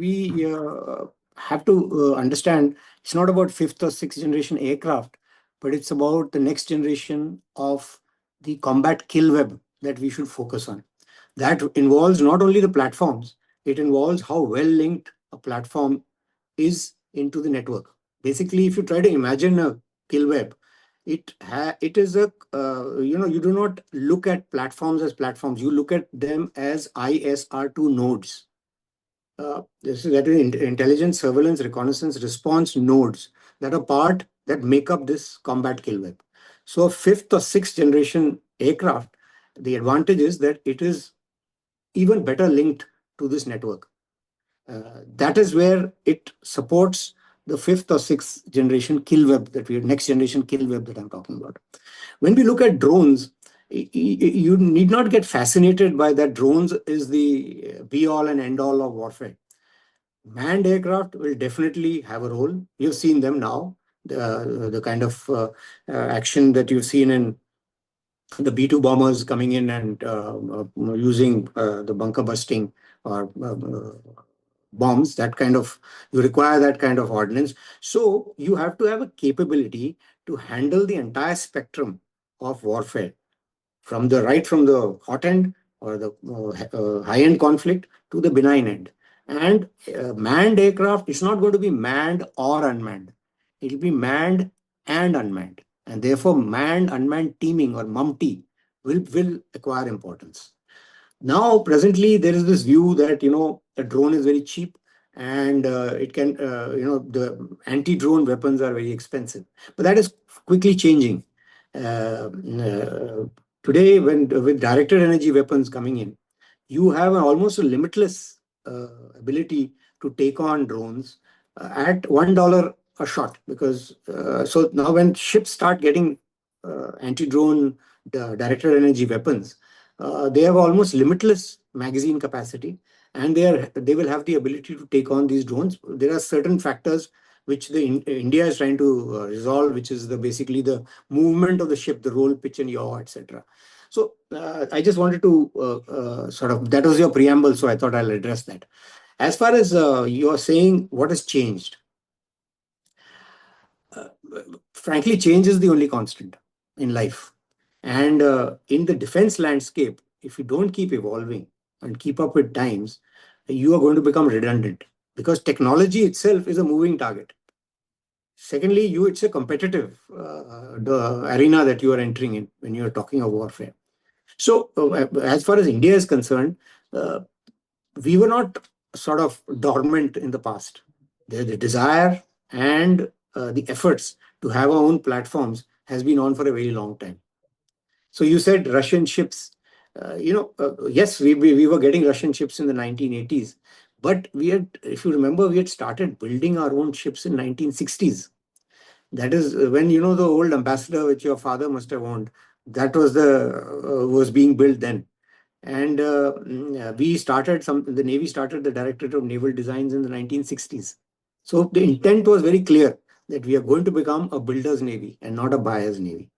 we have to understand it's not about fifth or sixth generation aircraft, but it's about the next generation of the combat kill web that we should focus on. That involves not only the platforms, it involves how well linked a platform is into the network. Basically, if you try to imagine a kill web, it is a you do not look at platforms as platforms. You look at them as ISR2 nodes. That is intelligence, surveillance, reconnaissance, response nodes that make up this combat kill web. So, fifth or sixth generation aircraft, the advantage is that it is even better linked to this network. That is where it supports the fifth or sixth generation kill web next generation kill web that I'm talking about. When we look at drones, you need not get fascinated by that drones is the be all and end all of warfare. Manned aircraft will definitely have a role. You've seen them now, the kind of action that you've seen in the B-2 bombers coming in and using the bunker busting or bombs, you require that kind of ordnance. So you have to have a capability to handle the entire spectrum of warfare, from the hot end or the high end conflict to the benign end. And manned aircraft is not going to be manned or unmanned. It will be manned and unmanned. And therefore, manned-unmanned teaming or MUMT will acquire importance. Now, presently, there is this view that, a drone is very cheap and it can, the anti-drone weapons are very expensive. But that is quickly changing. Today, with directed energy weapons coming in, you have almost a limitless ability to take on drones at $1 a shot. Because so now when ships start getting anti-drone directed energy weapons, they have almost limitless magazine capacity, and they will have the ability to take on these drones. There are certain factors which India is trying to resolve, which is basically the movement of the ship, the roll, pitch, and yaw, etc. So I just wanted to that was your preamble, so I thought I'll address that. As far as you're saying, what has changed? Frankly, change is the only constant in life. And in the defense landscape, if you don't keep evolving and keep up with times, you are going to become redundant, because technology itself is a moving target. Secondly, it's a competitive the arena that you are entering in when you are talking of warfare. So as far as India is concerned, we were not sort of dormant in the past. The desire and the efforts to have our own platforms has been on for a very long time. So you said Russian ships. Yes, we were getting Russian ships in the 1980s, but if you remember, we had started building our own ships in 1960s. That is when, the old Ambassador, which your father must have owned, that was being built then. And the Navy started the Directorate of Naval Designs in the 1960s. So the intent was very clear that we are going to become a builder's Navy and not a buyer's Navy.